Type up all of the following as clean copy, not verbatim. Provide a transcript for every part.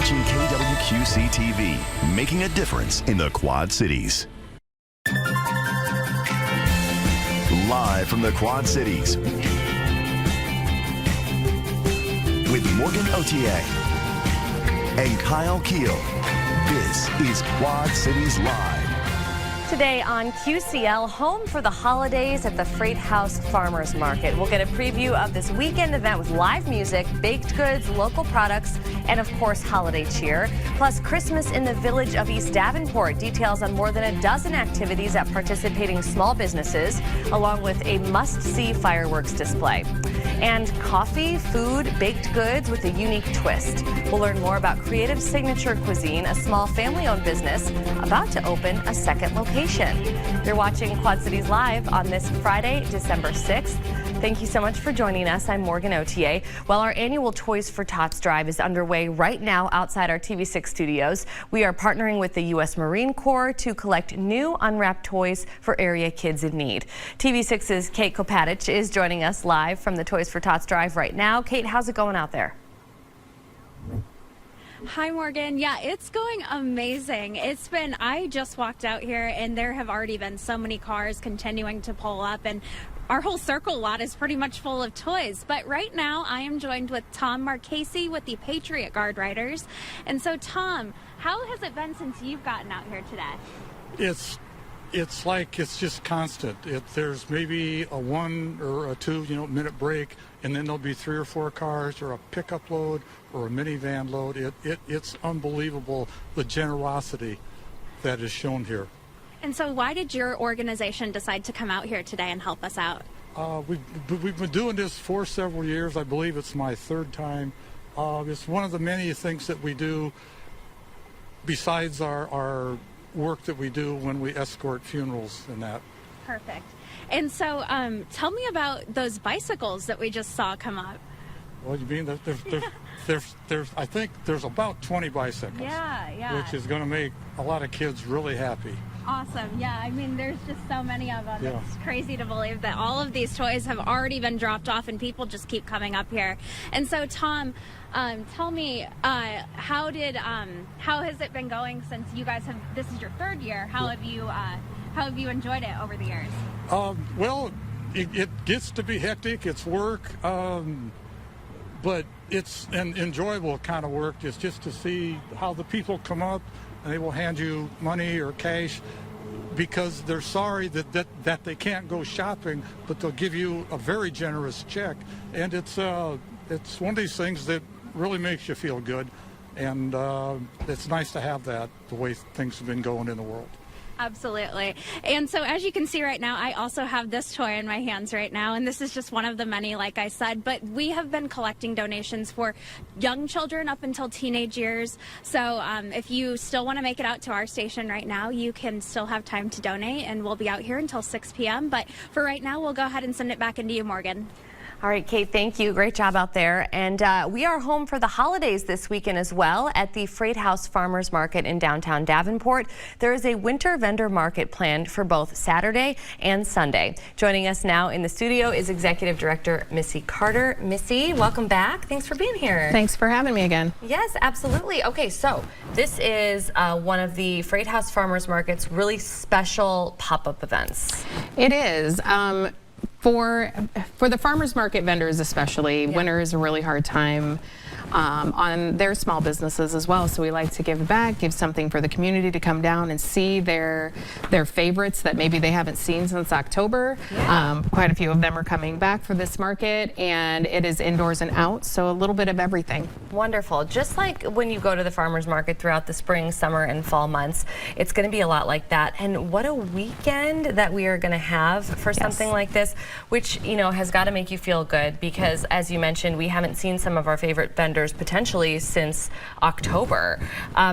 watching KWQC TV, making a difference in the Quad Cities. Live from the Quad Cities, with Morgan Otier and Kyle Keel, this is Quad Cities Live. Today on QCL, home for the holidays at the Freight House Farmers Market. We'll get a preview of this weekend event with live music, baked goods, local products, and of course, holiday cheer. Plus, Christmas in the village of East Davenport. Details on more than a dozen activities at participating small businesses, along with a must-see fireworks display. And coffee, food, baked goods with a unique twist. We'll learn more about Creative Signature Cuisine, a small family-owned business about to open a second location. You're watching Quad Cities Live on this Friday, December 6th. Thank you so much for joining us. I'm Morgan Otier. Well, our annual Toys for Tots drive is underway right now outside our TV6 studios. We are partnering with the U.S. Marine Corps to collect new unwrapped toys for area kids in need. TV6's Kate Kopatich is joining us live from the Toys for Tots drive right now. Kate, how's it going out there? Hi, Morgan. Yeah, it's going amazing. I just walked out here and there have already been so many cars continuing to pull up, and our whole circle lot is pretty much full of toys. But right now I am joined with Tom Marchese with the Patriot Guard Riders. And so, Tom, how has it been since you've gotten out here today? It's like it's just constant. There's maybe a 1 or a 2 minute break, and then there'll be 3 or 4 cars or a pickup load or a minivan load. It's unbelievable, the generosity that is shown here. And so why did your organization decide to come out here today and help us out? We've been doing this for several years. I believe it's my 3rd time. It's one of the many things that we do besides our work that we do when we escort funerals and that. Perfect. And so tell me about those bicycles that we just saw come up. Well, you mean that there's I think there's about 20 bicycles. Yeah. Which is going to make a lot of kids really happy. Awesome. Yeah, I mean, there's just so many of them. Yeah. It's crazy to believe that all of these toys have already been dropped off and people just keep coming up here. And so, Tom, tell me, how has it been going since you guys this is your 3rd year? How have you enjoyed it over the years? Well, it gets to be hectic. It's work, but it's an enjoyable kind of work. It's just to see how the people come up and they will hand you money or cash because they're sorry that they can't go shopping, but they'll give you a very generous check. And it's one of these things that really makes you feel good, and it's nice to have that, the way things have been going in the world. Absolutely. And so as you can see right now, I also have this toy in my hands right now, and this is just one of the many, like I said, but we have been collecting donations for young children up until teenage years. So if you still want to make it out to our station right now, you can still have time to donate, and we'll be out here until 6 p.m. But for right now, we'll go ahead and send it back into you, Morgan. All right, Kate, thank you. Great job out there. And we are home for the holidays this weekend as well at the Freight House Farmers Market in downtown Davenport. There is a winter vendor market planned for both Saturday and Sunday. Joining us now in the studio is Executive Director Missy Carter. Missy, welcome back. Thanks for being here. Thanks for having me again. Yes, absolutely. Okay, so this is one of the Freight House Farmers Market's really special pop-up events. It is. For the farmers market vendors especially, winter is a really hard time on their small businesses as well. So we like to give back, give something for the community to come down and see their favorites that maybe they haven't seen since October. Quite a few of them are coming back for this market, and it is indoors and out, so a little bit of everything. Wonderful. Just like when you go to the farmers market throughout the spring, summer, and fall months, it's going to be a lot like that. And what a weekend that we are going to have for something like this, which, you know, has got to make you feel good because, as you mentioned, we haven't seen some of our favorite vendors potentially since October.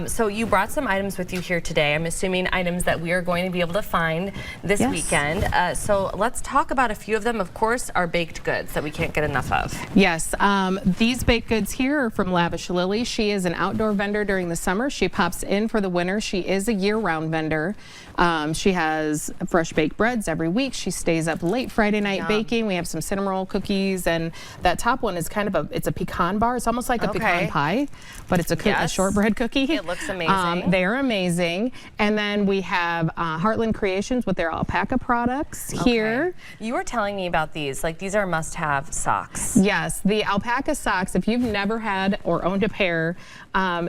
So you brought some items with you here today. I'm assuming items that we are going to be able to find this weekend. So let's talk about a few of them. Of course, our baked goods that we can't get enough of. Yes, these baked goods here are from Lavish Lily. She is an outdoor vendor during the summer. She pops in for the winter. She is a year-round vendor. She has fresh baked breads every week. She stays up late Friday night baking. We have some cinnamon roll cookies, and that top one is kind of it's a pecan bar. It's almost like like a pecan pie, but it's a shortbread cookie. It looks amazing. They are amazing. And then we have Heartland Creations with their alpaca products here. You were telling me about these. Like, these are must-have socks. Yes, the alpaca socks, if you've never had or owned a pair,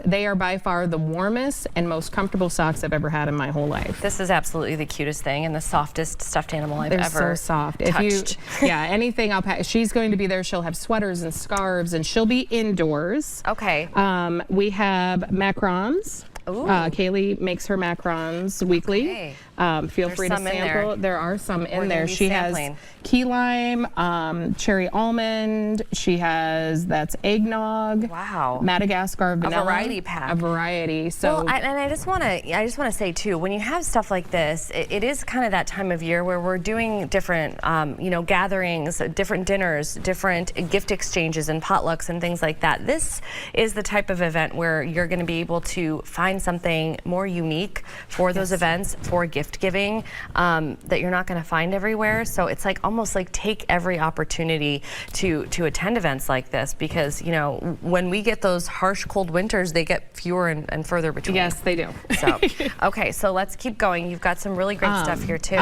they are by far the warmest and most comfortable socks I've ever had in my whole life. This is absolutely the cutest thing and the softest stuffed animal I've They're ever so soft. touched. Anything alpaca. She's going to be there. She'll have sweaters and scarves, and she'll be indoors. Okay. We have macarons. Kaylee makes her macarons weekly. Okay. Feel free to some in sample. there. There are some in We're there. gonna be She sampling. has key lime, cherry almond. She has, that's eggnog. Wow. Madagascar vanilla. variety pack. A variety. So Well, and I just want to say too, when you have stuff like this, it is kind of that time of year where we're doing different, gatherings, different dinners, different gift exchanges and potlucks and things like that. This is the type of event where you're going to be able to find something more unique for those events, for gift giving, that you're not going to find everywhere. So it's like almost like take every opportunity to attend events like this, because when we get those harsh cold winters, they get fewer and further between. yes, they do. So, okay, so let's keep going. You've got some really great stuff here too.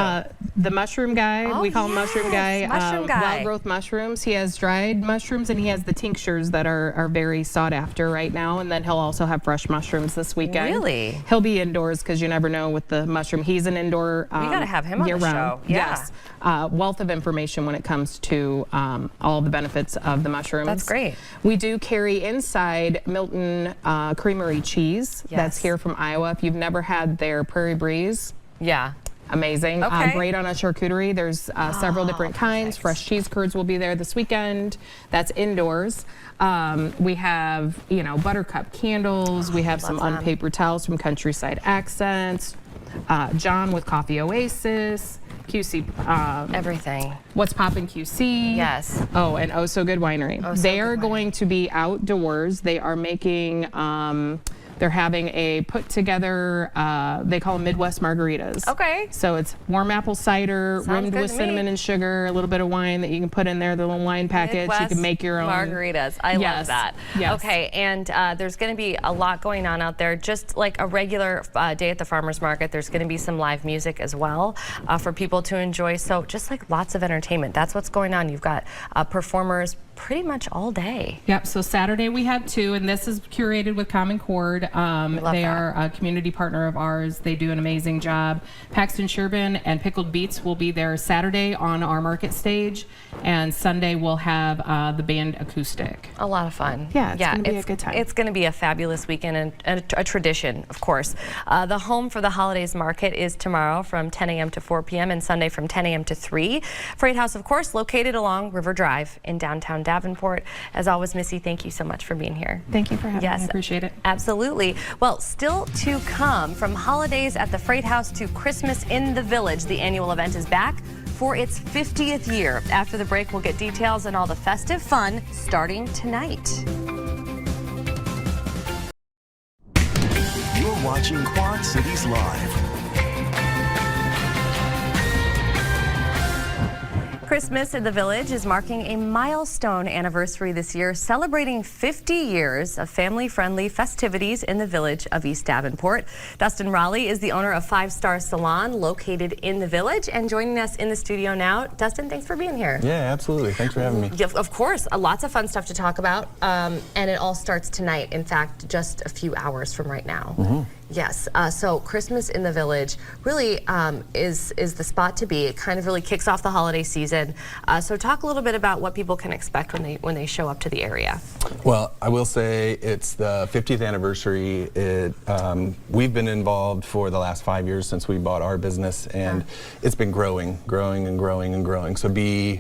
The mushroom guy, we call him Mushroom Guy. Mushroom Guy. Wild growth mushrooms. He has dried mushrooms and he has the tinctures that are very sought after right now. And then he'll also have fresh mushrooms this weekend. Really? He'll be indoors because you never know with the mushroom. He's an indoor. We gotta have him on the show. Yeah. Yes. Wealth of information when it comes to all the benefits of the mushrooms. That's great. We do carry inside Milton Creamery cheese. Yes. That's here from Iowa. If you've never had their Prairie Breeze, Yeah. amazing. Okay. Great on a charcuterie. There's several different kinds. perfect. Fresh cheese curds will be there this weekend. That's indoors. We have, buttercup candles. We have some love them. unpapered towels from Countryside Accents. John with Coffee Oasis. QC. Everything. What's Poppin' QC. Yes. Oh, and Oh So Good Winery. Oh So They Good are Winery. going to be outdoors. They are making, they're having a put together, they call them Midwest margaritas. Okay. So it's warm apple cider, Sounds rimmed good with to cinnamon me. and sugar, a little bit of wine that you can put in there, the little wine package. You can make your own. margaritas. I love Yes. that. Yes. Okay, and there's going to be a lot going on out there. Just like a regular day at the farmers market, there's going to be some live music as well for people to enjoy. So just like lots of entertainment. That's what's going on. You've got performers pretty much all day. Yep, so Saturday we have two, and this is curated with Common Chord. They that. are a community partner of ours. They do an amazing job. Paxton Sherbin and Pickled Beets will be there Saturday on our market stage, and Sunday we'll have the band acoustic. A lot of fun. Yeah, it's gonna be a good time. It's going to be a fabulous weekend and a tradition, of course. The home for the holidays market is tomorrow from 10 a.m. to 4 p.m. and Sunday from 10 a.m. to 3. Freight House, of course, located along River Drive in downtown Davenport. As always, Missy, thank you so much for being here. Thank you for having me. Yes, I appreciate it. Absolutely. Well, still to come, from holidays at the Freight House to Christmas in the Village, the annual event is back for its 50th year. After the break, we'll get details on all the festive fun starting tonight. You're watching Quad Cities Live. Christmas in the Village is marking a milestone anniversary this year, celebrating 50 years of family-friendly festivities in the village of East Davenport. Dustin Raleigh is the owner of Five Star Salon, located in the village, and joining us in the studio now. Dustin, thanks for being here. Yeah, absolutely. Thanks for having me. Yeah, of course, lots of fun stuff to talk about, and it all starts tonight. In fact, just a few hours from right now. Yes, so Christmas in the Village really is the spot to be. It kind of really kicks off the holiday season. So talk a little bit about what people can expect when they show up to the area. Well, I will say it's the 50th anniversary. We've been involved for the last 5 years since we bought our business, and it's been growing and growing and growing. So be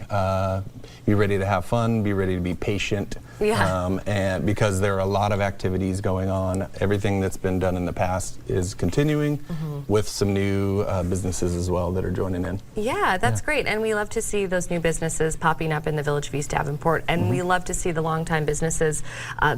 ready to have fun, be ready to be patient. Yeah. And because there are a lot of activities going on, everything that's been done in the past is continuing with some new businesses as well that are joining in. Yeah, that's great. And we love to see those new businesses popping up in the village of East Davenport. And we love to see the longtime businesses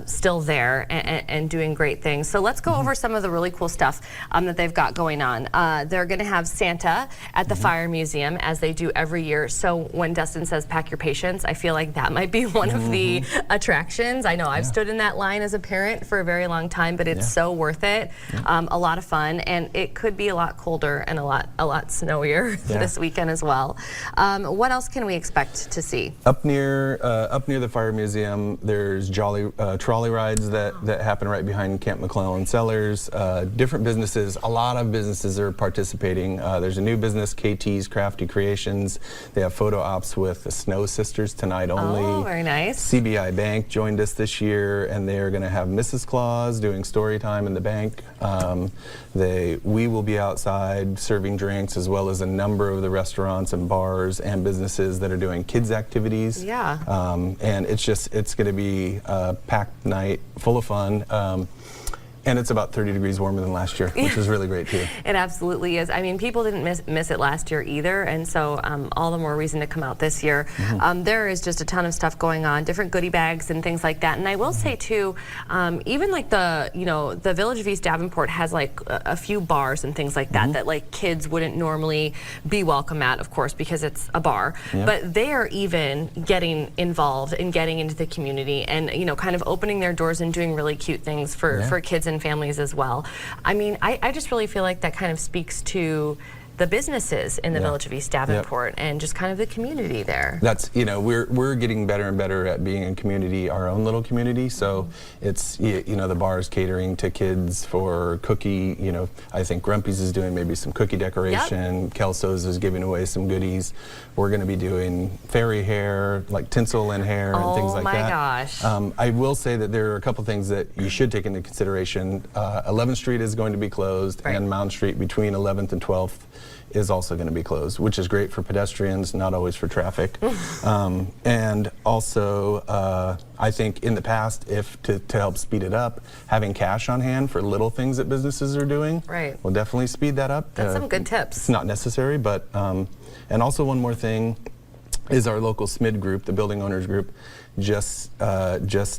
still there and doing great things. So let's go over some of the really cool stuff that they've got going on. They're going to have Santa at the Fire Museum, as they do every year. So when Dustin says pack your patience, I feel like that might be one of the attractions distractions. I know I've stood in that line as a parent for a very long time, but it's so worth it. A lot of fun, and it could be a lot colder and a lot snowier this weekend as well. What else can we expect to see? Up near the Fire Museum, there's trolley rides that happen right behind Camp McClellan Cellars. Different businesses, a lot of businesses are participating. There's a new business, KT's Crafty Creations. They have photo ops with the Snow Sisters tonight only. Oh, very nice. CBI Bank joined us this year, and they're going to have Mrs. Claus doing story time in the bank. We will be outside serving drinks, as well as a number of the restaurants and bars and businesses that are doing kids activities. Yeah. And it's going to be a packed night, full of fun. And it's about 30 degrees warmer than last year, which is really great too. It absolutely is. I mean, people didn't miss it last year either, and so all the more reason to come out this year. There is just a ton of stuff going on, different goodie bags and things like that. And I will say too, even like the Village of East Davenport has like a few bars and things like that that like kids wouldn't normally be welcome at, of course, because it's a bar. But they are even getting involved and getting into the community, and kind of opening their doors and doing really cute things for kids and families as well. I mean, I just really feel like that kind of speaks to the businesses in the Village of East Davenport and just kind of the community there. That's, we're getting better and better at being a community, our own little community. So it's, the bars catering to kids for cookie, I think Grumpy's is doing maybe some cookie decoration. Kelso's is giving away some goodies. We're going to be doing fairy hair, like tinsel and hair and things like that. Oh my gosh. I will say that there are a couple things that you should take into consideration. 11th Street is going to be closed, and Mound Street between 11th and 12th is also going to be closed, which is great for pedestrians, not always for traffic. And also, I think in the past, to help speed it up, having cash on hand for little things that businesses are doing will definitely speed that up. That's some good tips. It's not necessary, but, and also one more thing is our local SMID group, the Building Owners Group, just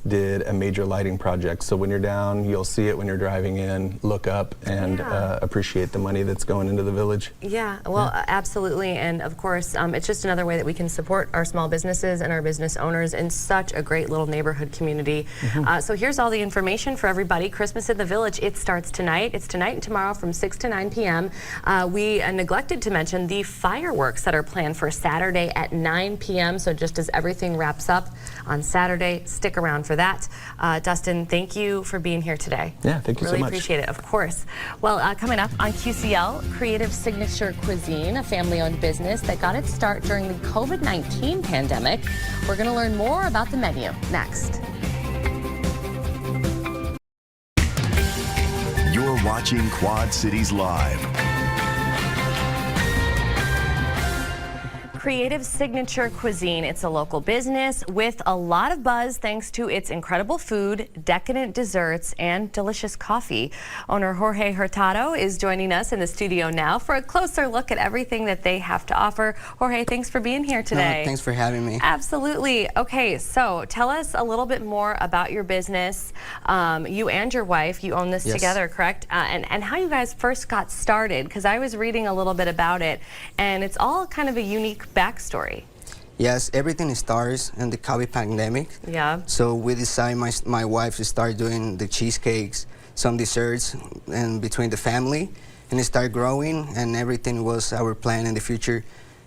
did a major lighting project. So when you're down, you'll see it when you're driving in. Look up and appreciate the money that's going into the village. Yeah, well, absolutely. And of course, it's just another way that we can support our small businesses and our business owners in such a great little neighborhood community. So here's all the information for everybody. Christmas in the Village, it starts tonight. It's tonight and tomorrow from 6 to 9 p.m. We neglected to mention the fireworks that are planned for Saturday at 9 p.m. So just as everything wraps up on Saturday, stick around for that. Dustin, thank you for being here today. Yeah, thank you so much. Really appreciate it, of course. Well, coming up on QCL, Creative Signature Cuisine, a family-owned business that got its start during the COVID-19 pandemic. We're going to learn more about the menu next. You're watching Quad Cities Live. Creative Signature Cuisine. It's a local business with a lot of buzz thanks to its incredible food, decadent desserts, and delicious coffee. Owner Jorge Hurtado is joining us in the studio now for a closer look at everything that they have to offer. Jorge, thanks for being here today. No, thanks for having me. Absolutely. Okay, so tell us a little bit more about your business. You and your wife, you own this together, correct? And how you guys first got started, because I was reading a little bit about it, and it's all kind of a unique backstory. Yes, everything starts in the COVID pandemic. Yeah. So we decided, my wife, to start doing the cheesecakes, some desserts, and between the family, and it started growing, and everything was our plan in the future,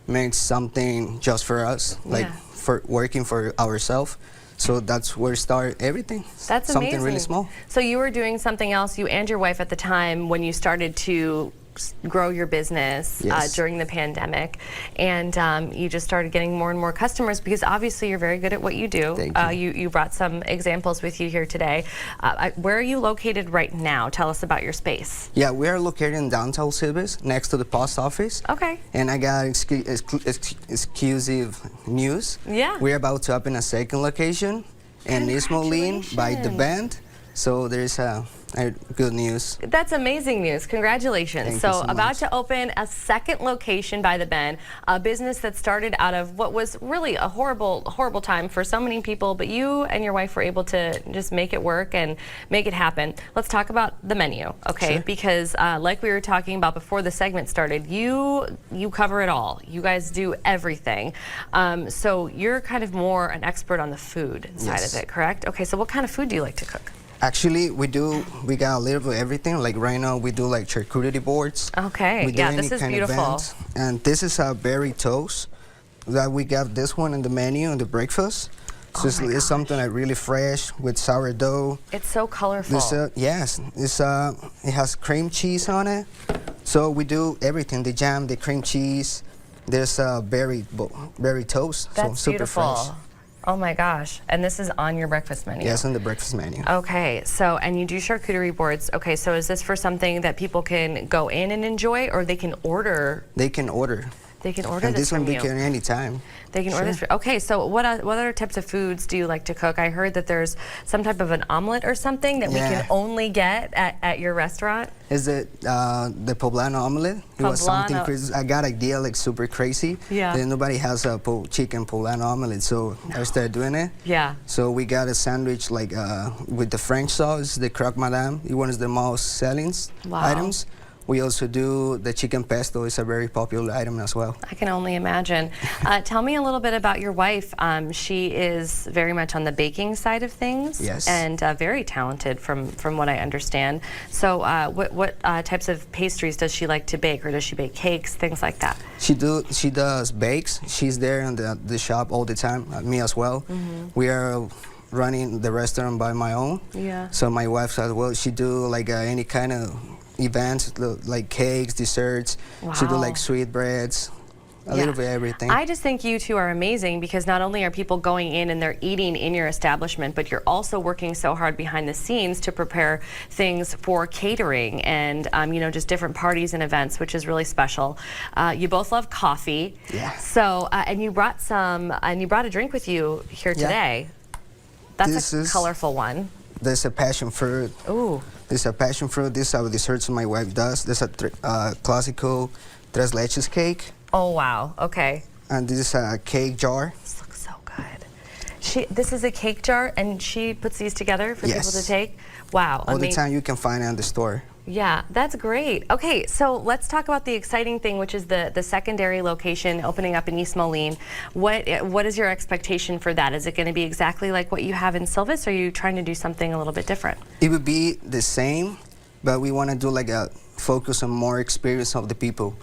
make something just for us, like for working for ourselves. So that's where started everything. That's something amazing. Really small. So you were doing something else, you and your wife at the time, when you started to grow your business during the pandemic, and you just started getting more and more customers, because obviously you're very good at what you do. Thank you. You brought some examples with you here today. Where are you located right now? Tell us about your space. Yeah, we are located in downtown Silvis, next to the post office. Okay. And I got exclusive news. Yeah. We're about to open a second location in East Moline by the band. So there's a good news. That's amazing news. Congratulations. Thank you So so about much. to open a second location by the Bend, a business that started out of what was really a horrible time for so many people, but you and your wife were able to just make it work and make it happen. Let's talk about the menu, okay? Sure. Because like we were talking about before the segment started, you cover it all. You guys do everything. So you're kind of more an expert on the food side Yes. of it, correct? Okay, so what kind of food do you like to cook? Actually, we got a little bit of everything. Like right now, we do like charcuterie boards. Okay, We do yeah, any this is kind of beautiful. events. And this is a berry toast that we got this one in the menu in the breakfast. So Oh my it's something like really fresh with sourdough. It's so colorful. This, yes, it has cream cheese on it. So we do everything: the jam, the cream cheese. There's berry toast. That's so super beautiful. fresh. Oh my gosh. And this is on your breakfast menu? Yes, on the breakfast menu. Okay, so, and you do charcuterie boards. Okay, so is this for something that people can go in and enjoy, or they can order? They can order. They can order And this this one from we you. can anytime. They can order this. Okay, so what other types of foods do you like to cook? I heard that there's some type of an omelet or something that we Yeah. can only get at your restaurant. Is it the poblano omelet? It was something Poblano. crazy. I got idea like super crazy. Yeah. And nobody has a chicken poblano omelet, so I started doing it. Yeah. So we got a sandwich like with the French sauce, the croque madame. It was the most selling Wow. items. We also do the chicken pesto. It's a very popular item as well. I can only imagine. Tell me a little bit about your wife. She is very much on the baking side of things. Yes. And very talented from what I understand. So what types of pastries does she like to bake, or does she bake cakes, things like that? She does bakes. She's there in the shop all the time. Me as well. We are running the restaurant by my own. Yeah. So my wife as well. She do like any kind of events like cakes, desserts. She do Wow. like sweetbreads. A little bit of everything. I just think you two are amazing, because not only are people going in and they're eating in your establishment, but you're also working so hard behind the scenes to prepare things for catering and just different parties and events, which is really special. You both love coffee. Yeah. So and you brought a drink with you here Yeah. today. That's This a is- colorful one. There's a passion fruit. Ooh. There's a passion fruit. This is our desserts my wife does. There's a classical tres leches cake. Oh wow. Okay. And this is a cake jar. This looks so good. This is a cake jar, and she puts these together for people to Yes. take. Wow. All the time you can find it in the store. Yeah, that's great. Okay, so let's talk about the exciting thing, which is the secondary location opening up in East Moline. What is your expectation for that? Is it going to be exactly like what you have in Silvis, or are you trying to do something a little bit different? It would be the same, but we want to do like a focus on more experience of the people.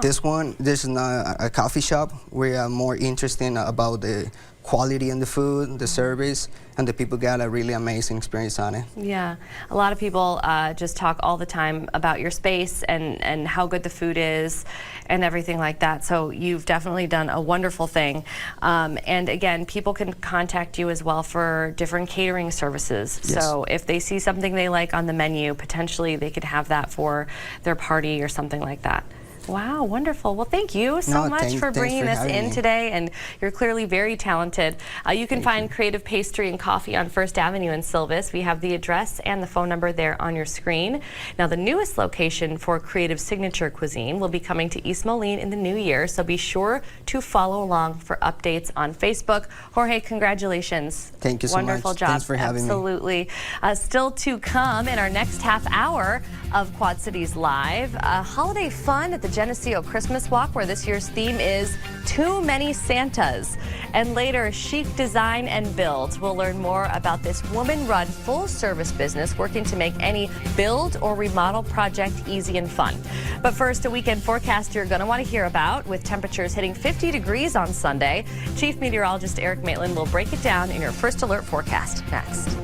This is not a coffee shop. We are more interested about the quality in the food, the service, and the people got a really amazing experience on it. Yeah, a lot of people just talk all the time about your space and how good the food is and everything like that. So you've definitely done a wonderful thing. And again, people can contact you as well for different catering services. Yes. So if they see something they like on the menu, potentially they could have that for their party or something like that. Wow, wonderful. Well, thank you so No, much for thanks bringing for this having in me. today, and you're clearly very talented. You can find Creative Pastry and Coffee on First Avenue in Silvis. We have the address and the phone number there on your screen. Now, the newest location for Creative Signature Cuisine will be coming to East Moline in the new year, so be sure to follow along for updates on Facebook. Jorge, congratulations. Thank you so much. Wonderful job. Thanks for having me. Absolutely. Still to come in our next half hour of Quad Cities Live, holiday fun at the Geneseo Christmas Walk, where this year's theme is Too Many Santas. And later, Chic Design and Build. We'll learn more about this woman-run full-service business working to make any build or remodel project easy and fun. But first, a weekend forecast you're going to want to hear about, with temperatures hitting 50 degrees on Sunday. Chief Meteorologist Eric Maitland will break it down in your First Alert forecast next.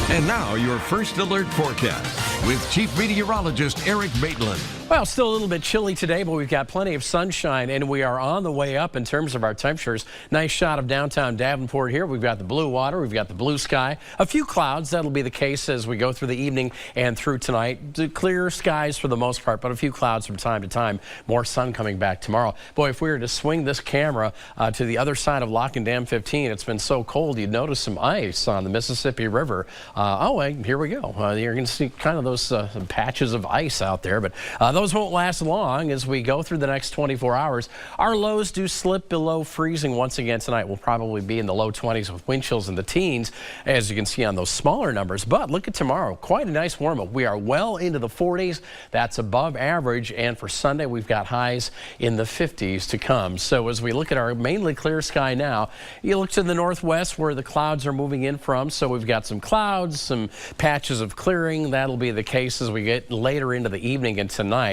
And now your First Alert forecast with Chief Meteorologist Eric Maitland. Well, still a little bit chilly today, but we've got plenty of sunshine, and we are on the way up in terms of our temperatures. Nice shot of downtown Davenport here. We've got the blue water, we've got the blue sky, a few clouds. That'll be the case as we go through the evening and through tonight. Clear skies for the most part, but a few clouds from time to time. More sun coming back tomorrow. Boy, if we were to swing this camera to the other side of Lock and Dam 15, it's been so cold you'd notice some ice on the Mississippi River. Here we go. You're going to see kind of those patches of ice out there, but those won't last long as we go through the next 24 hours. Our lows do slip below freezing once again tonight. We'll probably be in the low 20s with wind chills in the teens, as you can see on those smaller numbers. But look at tomorrow. Quite a nice warm up. We are well into the 40s. That's above average. And for Sunday, we've got highs in the 50s to come. So as we look at our mainly clear sky now, you look to the northwest where the clouds are moving in from. So we've got some clouds, some patches of clearing. That'll be the case as we get later into the evening and tonight.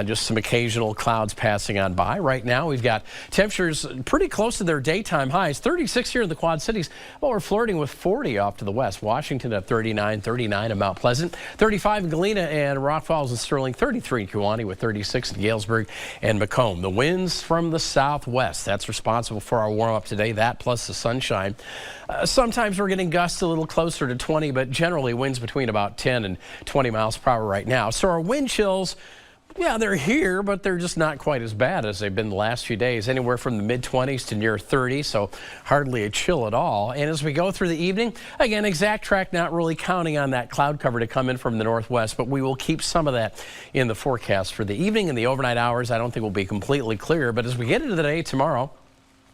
Just some occasional clouds passing on by. Right now, we've got temperatures pretty close to their daytime highs. 36 here in the Quad Cities. Well, we're flirting with 40 off to the west. Washington at 39, 39 in Mount Pleasant, 35 in Galena and Rock Falls and Sterling, 33 in Kewaunee with 36 in Galesburg and Macomb. The winds from the southwest, that's responsible for our warm up today. That plus the sunshine. Sometimes we're getting gusts a little closer to 20, but generally winds between about 10 and 20 miles per hour right now. So our wind chills, yeah, they're here, but they're just not quite as bad as they've been the last few days. Anywhere from the mid-20s to near 30, so hardly a chill at all. And as we go through the evening, again, exact track not really counting on that cloud cover to come in from the northwest, but we will keep some of that in the forecast for the evening and the overnight hours. I don't think will be completely clear, but as we get into the day tomorrow,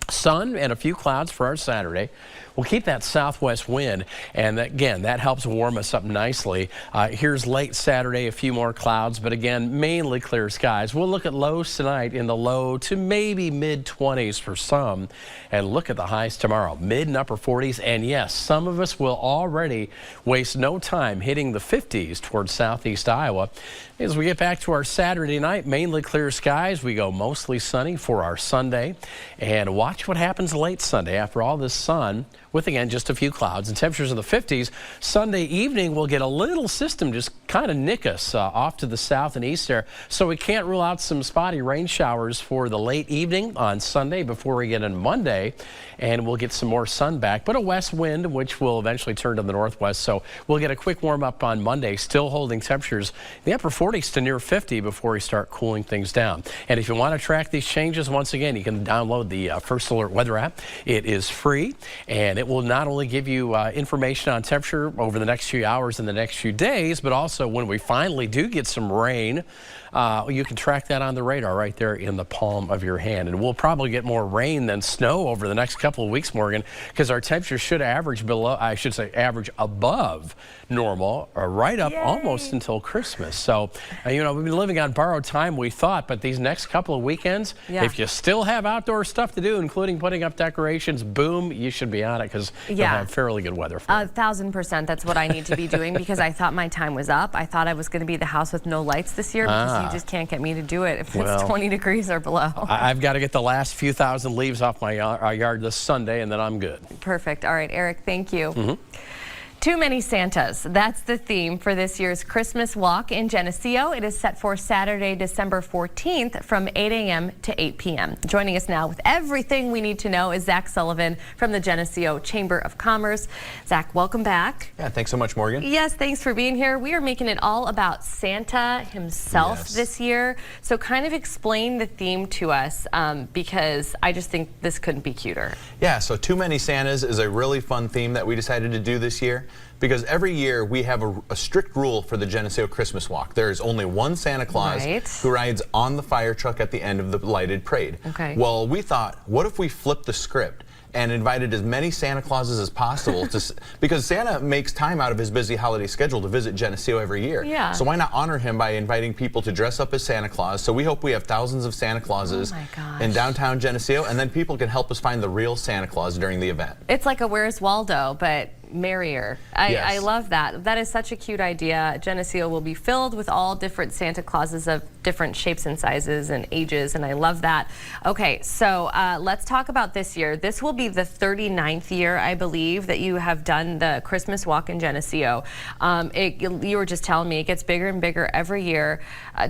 sun and a few clouds for our Saturday. We'll keep that southwest wind, and again, that helps warm us up nicely. Here's late Saturday, a few more clouds, but again, mainly clear skies. We'll look at lows tonight in the low to maybe mid-20s for some, and look at the highs tomorrow, mid and upper 40s. And yes, some of us will already waste no time hitting the 50s towards southeast Iowa. As we get back to our Saturday night, mainly clear skies. We go mostly sunny for our Sunday, and watch what happens late Sunday after all this sun, with again just a few clouds and temperatures in the 50s. Sunday evening we'll get a little system just kind of nick us off to the south and east there, so we can't rule out some spotty rain showers for the late evening on Sunday before we get in Monday, and we'll get some more sun back, but a west wind which will eventually turn to the northwest, so we'll get a quick warm up on Monday, still holding temperatures in the upper 40s to near 50 before we start cooling things down. And if you want to track these changes, once again, you can download the First Alert weather app. It is free, and it will not only give you information on temperature over the next few hours and the next few days, but also when we finally do get some rain, you can track that on the radar right there in the palm of your hand. And we'll probably get more rain than snow over the next couple of weeks, Morgan, because our temperature should average average above normal, or right up almost until Christmas. So, we've been living on borrowed time, we thought, but these next couple of weekends, if you still have outdoor stuff to do, including putting up decorations, boom, you should be on it, because you'll have fairly good weather for it. 1,000%. That's what I need to be doing, because I thought my time was up. I thought I was going to be the house with no lights this year, because you just can't get me to do it if it's 20 degrees or below. I've got to get the last few thousand leaves off my yard this Sunday, and then I'm good. Perfect. All right, Eric, thank you. Too many Santas. That's the theme for this year's Christmas walk in Geneseo. It is set for Saturday, December 14th from 8 a.m. to 8 p.m. Joining us now with everything we need to know is Zach Sullivan from the Geneseo Chamber of Commerce. Zach, welcome back. Yeah, thanks so much, Morgan. Yes, thanks for being here. We are making it all about Santa himself this year. So kind of explain the theme to us, because I just think this couldn't be cuter. Yeah, so Too Many Santas is a really fun theme that we decided to do this year, because every year we have a strict rule for the Geneseo Christmas Walk. There is only one Santa Claus who rides on the fire truck at the end of the lighted parade. Well, we thought, what if we flip the script and invited as many Santa Clauses as possible because Santa makes time out of his busy holiday schedule to visit Geneseo every year. So why not honor him by inviting people to dress up as Santa Claus? So we hope we have thousands of Santa Clauses in downtown Geneseo, and then people can help us find the real Santa Claus during the event. It's like a Where's Waldo, but merrier. Yes. I love that. That is such a cute idea. Geneseo will be filled with all different Santa Clauses of different shapes and sizes and ages, and I love that. Okay, so let's talk about this year. This will be the 39th year, I believe, that you have done the Christmas walk in Geneseo. You were just telling me it gets bigger and bigger every year.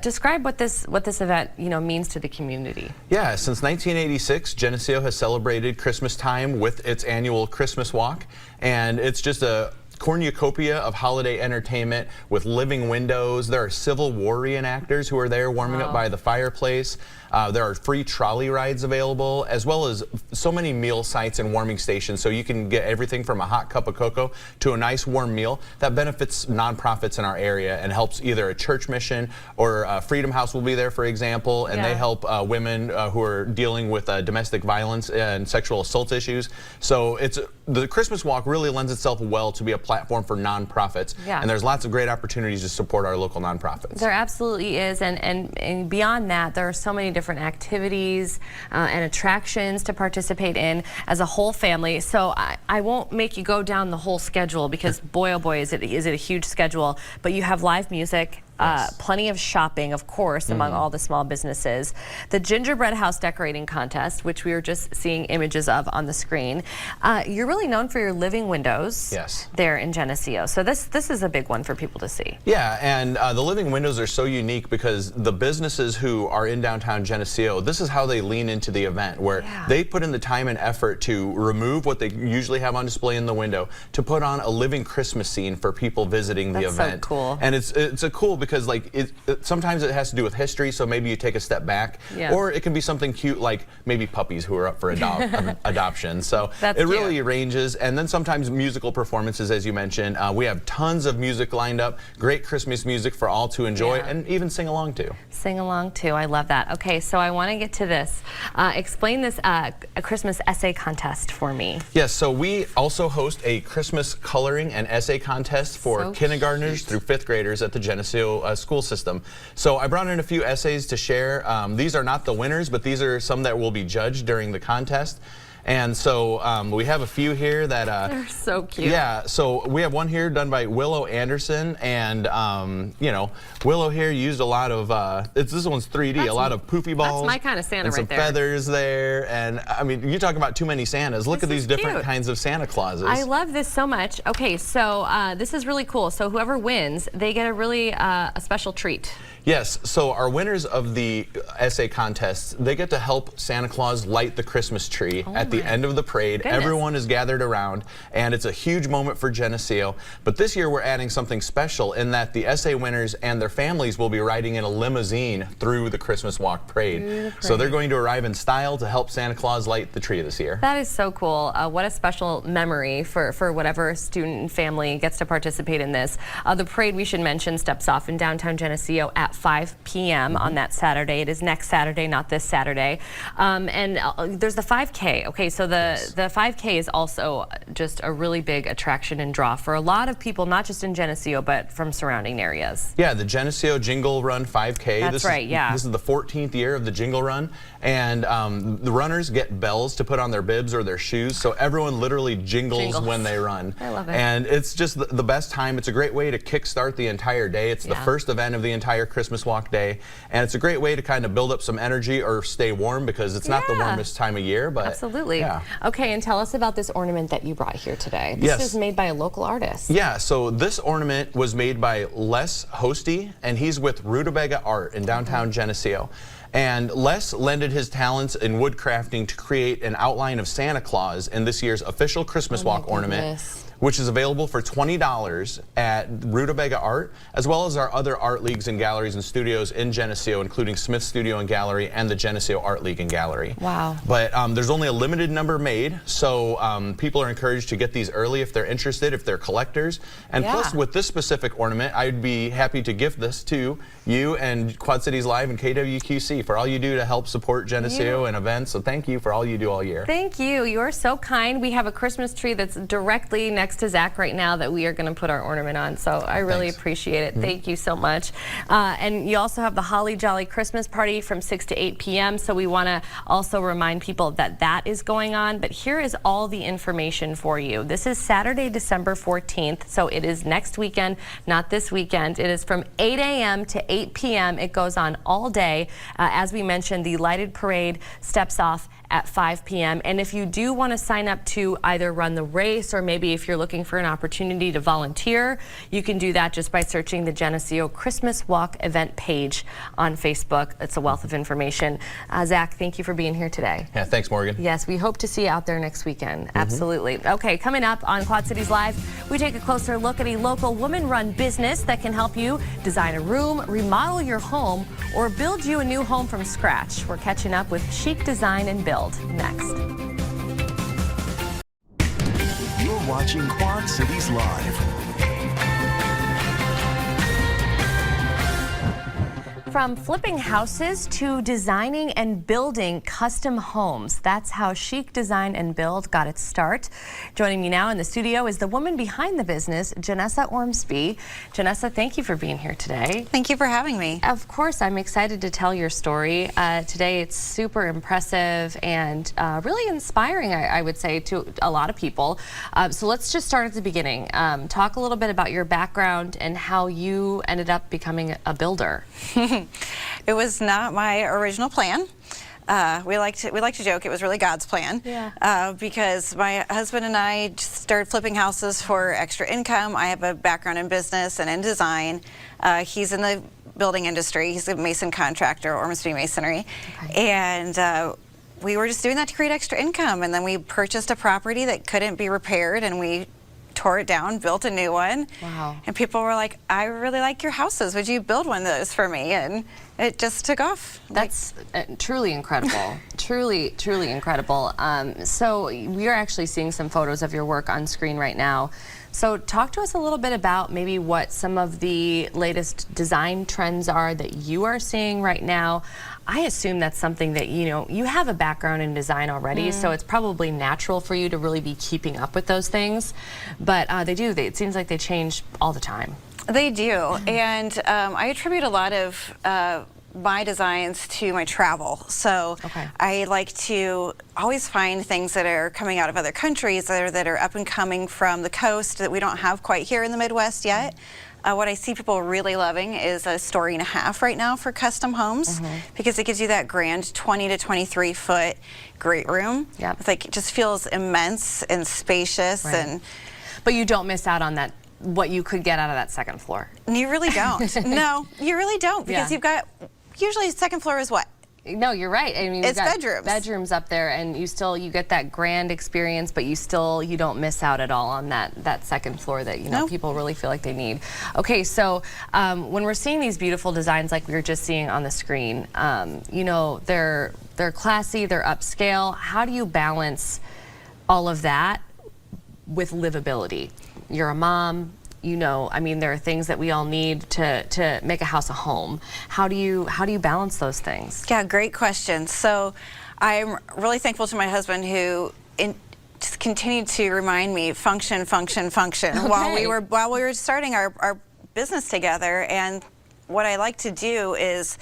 Describe what this event means to the community. Yeah, since 1986, Geneseo has celebrated Christmas time with its annual Christmas walk, and it's just a cornucopia of holiday entertainment with living windows. There are Civil War reenactors who are there warming up by the fireplace. There are free trolley rides available, as well as so many meal sites and warming stations, so you can get everything from a hot cup of cocoa to a nice warm meal that benefits nonprofits in our area and helps either a church mission or Freedom House will be there, for example, and they help women who are dealing with domestic violence and sexual assault issues. So the Christmas walk really lends itself well to be a platform for nonprofits, and there's lots of great opportunities to support our local nonprofits. There absolutely is, and beyond that, there are so many different activities and attractions to participate in as a whole family. So I won't make you go down the whole schedule because boy oh boy is it a huge schedule, but you have live music. Plenty of shopping, of course, among all the small businesses. The gingerbread house decorating contest, which we were just seeing images of on the screen. You're really known for your living windows there in Geneseo. So this is a big one for people to see. Yeah, and the living windows are so unique because the businesses who are in downtown Geneseo, this is how they lean into the event, where they put in the time and effort to remove what they usually have on display in the window to put on a living Christmas scene for people visiting the event. That's so cool. And it's a cool because sometimes it has to do with history, so maybe you take a step back, or it can be something cute like maybe puppies who are up for adoption. So it really ranges, and then sometimes musical performances, as you mentioned. We have tons of music lined up, great Christmas music for all to enjoy and even sing along to. Sing along too, I love that. Okay, so I want to get to this. Explain this a Christmas essay contest for me. Yes, so we also host a Christmas coloring and essay contest for kindergartners through 5th graders at the Geneseo school system. So I brought in a few essays to share. These are not the winners, but these are some that will be judged during the contest. And so we have a few here that they're so cute. Yeah, so we have one here done by Willow Anderson, and Willow here used a lot of this one's 3D, a lot of poofy balls. That's my kind of Santa and some feathers there, and I mean, you talk about too many Santas. Look at these different kinds of Santa Clauses. I love this so much. Okay, so this is really cool. So whoever wins, they get a really a special treat. Yes, so our winners of the essay contests, they get to help Santa Claus light the Christmas tree at the end of the parade. Everyone is gathered around, and it's a huge moment for Geneseo. But this year we're adding something special in that the essay winners and their families will be riding in a limousine through the Christmas walk parade. So they're going to arrive in style to help Santa Claus light the tree this year. That is so cool. What a special memory for whatever student and family gets to participate in this. The parade, we should mention, steps off in downtown Geneseo at 5 p.m. on that Saturday. It is next Saturday, not this Saturday. And there's the 5K. Okay, so the 5K is also just a really big attraction and draw for a lot of people, not just in Geneseo, but from surrounding areas. Yeah, the Geneseo Jingle Run 5K. That's right, yeah. This is the 14th year of the Jingle Run, and the runners get bells to put on their bibs or their shoes, so everyone literally jingles when they run. I love it. And it's just the best time. It's a great way to kickstart the entire day. It's the first event of the entire Christmas walk day, and it's a great way to kind of build up some energy or stay warm because it's not the warmest time of year. But absolutely. Okay, and tell us about this ornament that you brought here today. This is made by a local artist. Yeah, so this ornament was made by Les Hosty, and he's with Rutabaga Art in downtown Geneseo. And Les lended his talents in wood crafting to create an outline of Santa Claus in this year's official Christmas walk ornament, which is available for $20 at Rutabaga Art, as well as our other art leagues and galleries and studios in Geneseo, including Smith Studio and Gallery and the Geneseo Art League and Gallery. Wow. But there's only a limited number made, so people are encouraged to get these early if they're interested, if they're collectors. And plus, with this specific ornament, I'd be happy to gift this to you and Quad Cities Live and KWQC for all you do to help support Geneseo and events. So thank you for all you do all year. Thank you. You're so kind. We have a Christmas tree that's directly next next to Zach right now that we are going to put our ornament on. So I really appreciate it. Thank you so much. And you also have the Holly Jolly Christmas party from 6 to 8 p.m. So we want to also remind people that that is going on. But here is all the information for you. This is Saturday, December 14th. So it is next weekend, not this weekend. It is from 8 a.m. to 8 p.m. It goes on all day. As we mentioned, the lighted parade steps off at 5 p.m. And if you do want to sign up to either run the race or maybe if you're looking for an opportunity to volunteer, you can do that just by searching the Geneseo Christmas Walk event page on Facebook. It's a wealth of information. Zach, thank you for being here today. Yeah, thanks, Morgan. Yes, we hope to see you out there next weekend. Absolutely. Okay, coming up on Quad Cities Live, we take a closer look at a local woman-run business that can help you design a room, remodel your home, or build you a new home from scratch. We're catching up with Chic Design and Build next. You're watching Quad Cities Live. From flipping houses to designing and building custom homes, that's how Chic Design and Build got its start. Joining me now in the studio is the woman behind the business, Janessa Ormsby. Janessa, thank you for being here today. Thank you for having me. Of course, I'm excited to tell your story. Today it's super impressive and really inspiring, I would say, to a lot of people. So let's just start at the beginning. Talk a little bit about your background and how you ended up becoming a builder. It was not my original plan. We like to joke it was really God's plan. Yeah. Because my husband and I just started flipping houses for extra income. I have a background in business and in design. He's in the building industry. He's a mason contractor, Ormsby Masonry. Okay. And we were just doing that to create extra income. And then we purchased a property that couldn't be repaired, and we tore it down, built a new one. Wow. And people were like, I really like your houses. Would you build one of those for me? And it just took off. That's truly incredible. truly incredible. So we are actually seeing some photos of your work on screen right now. So talk to us a little bit about maybe what some of the latest design trends are that you are seeing right now. I assume that's something that, you have a background in design already, so it's probably natural for you to really be keeping up with those things. But it seems like they change all the time. They do, and I attribute a lot of my designs to my travel. So I like to always find things that are coming out of other countries that are up and coming from the coast that we don't have quite here in the Midwest yet. What I see people really loving is a story and a half right now for custom homes, because it gives you that grand 20 to 23 foot great room. Yep. It's like, it just feels immense and spacious. Right. But you don't miss out on that, what you could get out of that second floor. You really don't. No, you really don't, because you've got, usually second floor is what? No, you're right. I mean, it's bedrooms. Bedrooms up there, and you get that grand experience, but you don't miss out at all on that second floor that people really feel like they need. Okay, so when we're seeing these beautiful designs like we were just seeing on the screen, they're classy, they're upscale. How do you balance all of that with livability? You're a mom. There are things that we all need to make a house a home. How do you balance those things? Yeah, great question. So I'm really thankful to my husband who just continued to remind me function while we were starting our business together. And what I like to do is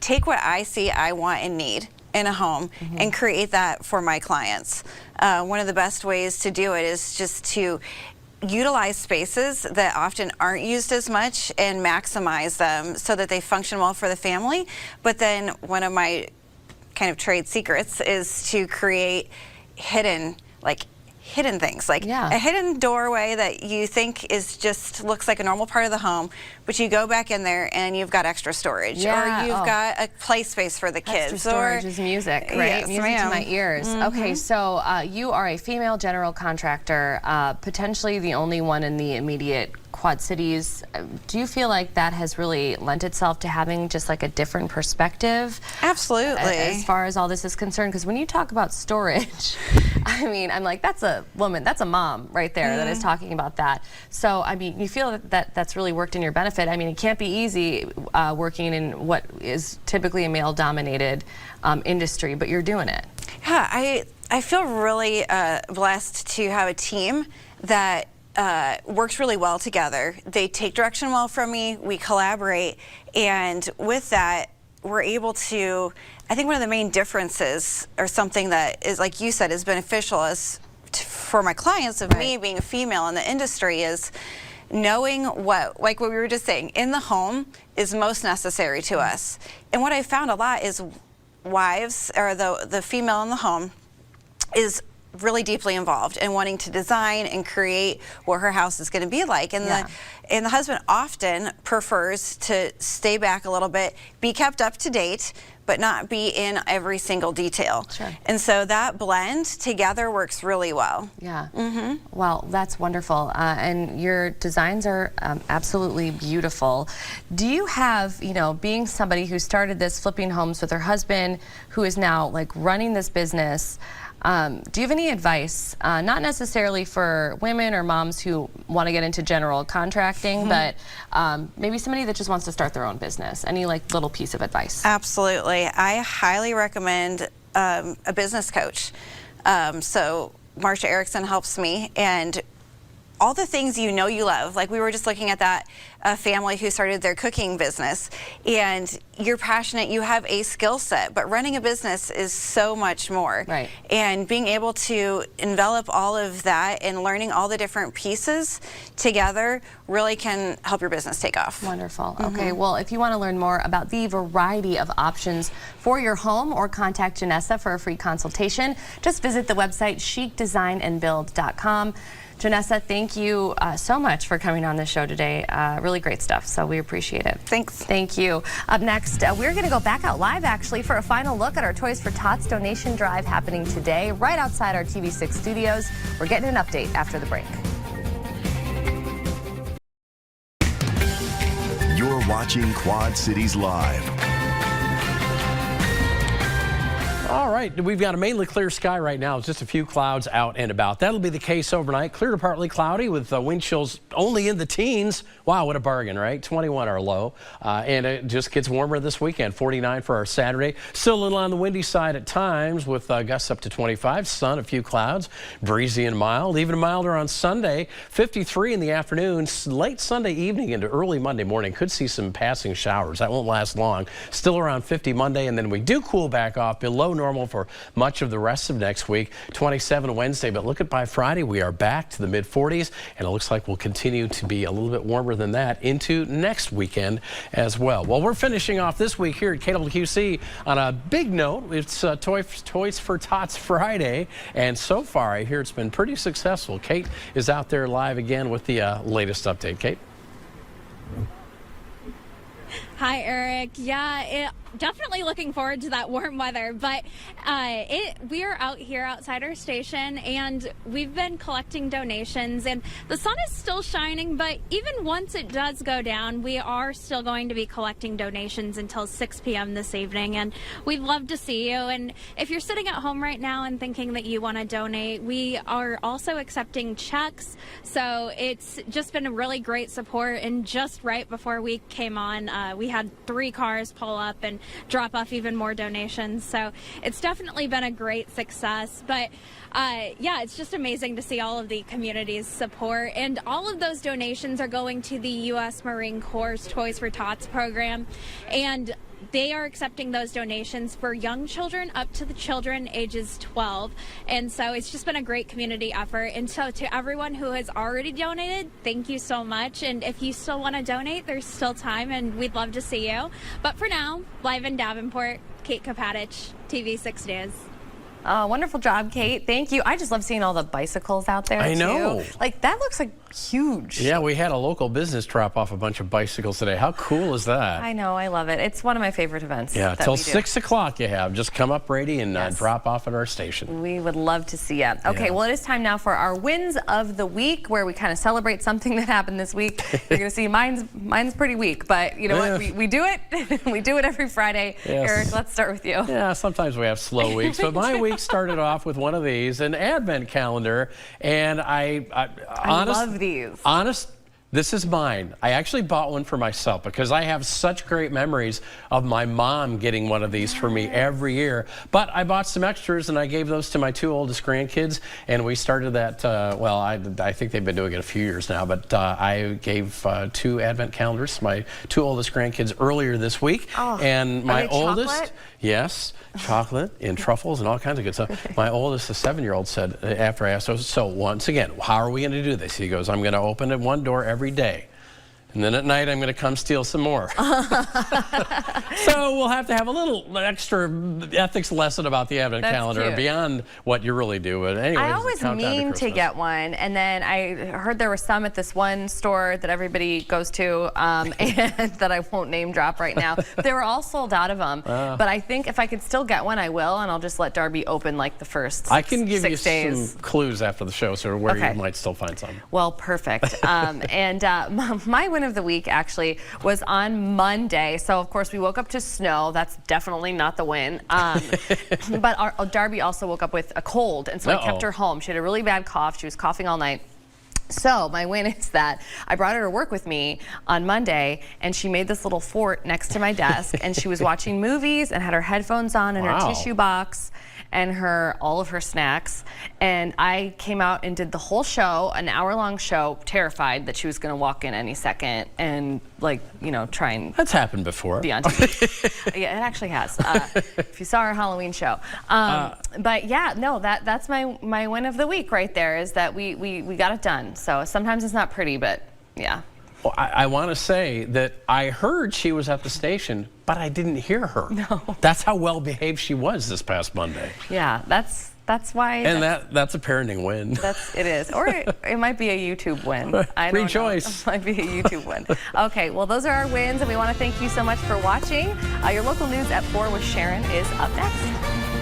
take what I see I want and need in a home and create that for my clients. One of the best ways to do it is just to utilize spaces that often aren't used as much and maximize them so that they function well for the family. But then one of my kind of trade secrets is to create hidden things, like a hidden doorway that you think looks like a normal part of the home, but you go back in there and you've got extra storage, or you've got a play space for the kids. Extra storage is music, right? Yes, music to my ears. Okay, so you are a female general contractor, potentially the only one in the immediate Quad Cities. Do you feel like that has really lent itself to having just like a different perspective? Absolutely. As far as all this is concerned, because when you talk about storage, I'm like, that's a woman, that's a mom right there that is talking about that. So, you feel that that's really worked in your benefit. It can't be easy working in what is typically a male-dominated industry, but you're doing it. Yeah, I feel really blessed to have a team that works really well together. They take direction well from me, we collaborate, and with that, we're able to, I think one of the main differences, or something that is, like you said, is beneficial for my clients of me being a female in the industry, is knowing what, like what we were just saying, in the home is most necessary to us. And what I found a lot is wives, or the female in the home, is really deeply involved in wanting to design and create what her house is going to be like, and the husband often prefers to stay back a little bit, be kept up to date, but not be in every single detail. Sure. And so that blend together works really well. Yeah. Well, that's wonderful. And your designs are absolutely beautiful. Do you have, you know, being somebody who started this flipping homes with her husband, who is now like running this business, do you have any advice, not necessarily for women or moms who want to get into general contracting, but maybe somebody that just wants to start their own business? Any like little piece of advice? Absolutely. I highly recommend a business coach. So Marsha Erickson helps me, and all the things you know you love. Like we were just looking at that family who started their cooking business, and you're passionate, you have a skill set, but running a business is so much more. Right. And being able to envelop all of that and learning all the different pieces together really can help your business take off. Wonderful. Okay, well, if you want to learn more about the variety of options for your home or contact Janessa for a free consultation, just visit the website chicdesignandbuild.com. Janessa, thank you so much for coming on the show today. Really great stuff, so we appreciate it. Thanks. Thank you. Up next, we're going to go back out live, actually, for a final look at our Toys for Tots donation drive happening today, right outside our TV6 studios. We're getting an update after the break. You're watching Quad Cities Live. All right, we've got a mainly clear sky right now. It's just a few clouds out and about. That'll be the case overnight. Clear to partly cloudy with wind chills only in the teens. Wow, what a bargain, right? 21 our low. And it just gets warmer this weekend. 49 for our Saturday. Still a little on the windy side at times with gusts up to 25. Sun, a few clouds. Breezy and mild. Even milder on Sunday. 53 in the afternoon. Late Sunday evening into early Monday morning. Could see some passing showers. That won't last long. Still around 50 Monday, and then we do cool back off below normal for much of the rest of next week. 27 Wednesday, but look at by Friday we are back to the mid 40s, and it looks like we'll continue to be a little bit warmer than that into next weekend as well. Well, we're finishing off this week here at KWQC on a big note. It's Toys for Tots Friday, and so far I hear it's been pretty successful. Kate is out there live again with the latest update. Kate? Hi, Eric. Yeah, definitely looking forward to that warm weather, but we are out here outside our station, and we've been collecting donations, and the sun is still shining, but even once it does go down, we are still going to be collecting donations until 6 p.m. this evening, and we'd love to see you. And if you're sitting at home right now and thinking that you want to donate, we are also accepting checks, so it's just been a really great support. And just right before we came on, we had 3 cars pull up and drop off even more donations, so it's definitely been a great success. But yeah, it's just amazing to see all of the community's support, and all of those donations are going to the U.S. Marine Corps' Toys for Tots program, and they are accepting those donations for young children up to the children ages 12. And so it's just been a great community effort. And so to everyone who has already donated, thank you so much. And if you still want to donate, there's still time, and we'd love to see you. But for now, live in Davenport, Kate Kopatich, TV6 News. Wonderful job, Kate. Thank you. I just love seeing all the bicycles out there, I know. too. Like, that looks like huge. Yeah, we had a local business drop off a bunch of bicycles today. How cool is that? I know. I love it. It's one of my favorite events. Yeah, till 6 o'clock you have. Just come up, Brady, and drop off at our station. We would love to see you. Okay, well, it is time now for our wins of the week, where we kind of celebrate something that happened this week. You're going to see mine's pretty weak, but you know what? We do it. We do it every Friday. Yes. Eric, let's start with you. Yeah, sometimes we have slow weeks, but my week started off with one of these, an advent calendar, and I love these. This is mine. I actually bought one for myself because I have such great memories of my mom getting one of these for me every year. But I bought some extras and I gave those to my 2 oldest grandkids, and we started that, well, I think they've been doing it a few years now, but I gave 2 advent calendars to my 2 oldest grandkids earlier this week. Oh, and my oldest, chocolate? yes, chocolate and truffles and all kinds of good stuff. My oldest, the 7-year-old, said, after I asked, so once again, how are we going to do this? He goes, I'm going to open it one door every day. And then at night, I'm going to come steal some more. So we'll have to have a little extra ethics lesson about the Advent calendar cute. beyond what you really do. But anyway, I always mean to get one, and then I heard there were some at this one store that everybody goes to, and that I won't name drop right now. They were all sold out of them. But I think if I could still get one, I will, and I'll just let Darby open like the first I can give 6 you days. some clues after the show, so where Okay. you might still find some. Well, perfect. And my win of the week actually was on Monday. So of course we woke up to snow. That's definitely not the win. But Darby also woke up with a cold, and so I kept her home. She had a really bad cough. She was coughing all night. So my win is that I brought her to work with me on Monday, and she made this little fort next to my desk, and she was watching movies and had her headphones on and her tissue box and all of her snacks. And I came out and did the whole show, an hour-long show, terrified that she was going to walk in any second and, like, you know, try and... That's happened before. Be on TV. Yeah, it actually has. If you saw our Halloween show. But yeah, no, that's my win of the week right there, is that we got it done. So sometimes it's not pretty, but yeah. Well, I want to say that I heard she was at the station, but I didn't hear her. No. That's how well behaved she was this past Monday. Yeah, that's why. And that's a parenting win. It is. Or it might be a YouTube win. I don't know. Rejoice. It might be a YouTube win. Okay, well, those are our wins, and we want to thank you so much for watching. Your local news at 4 with Sharon is up next.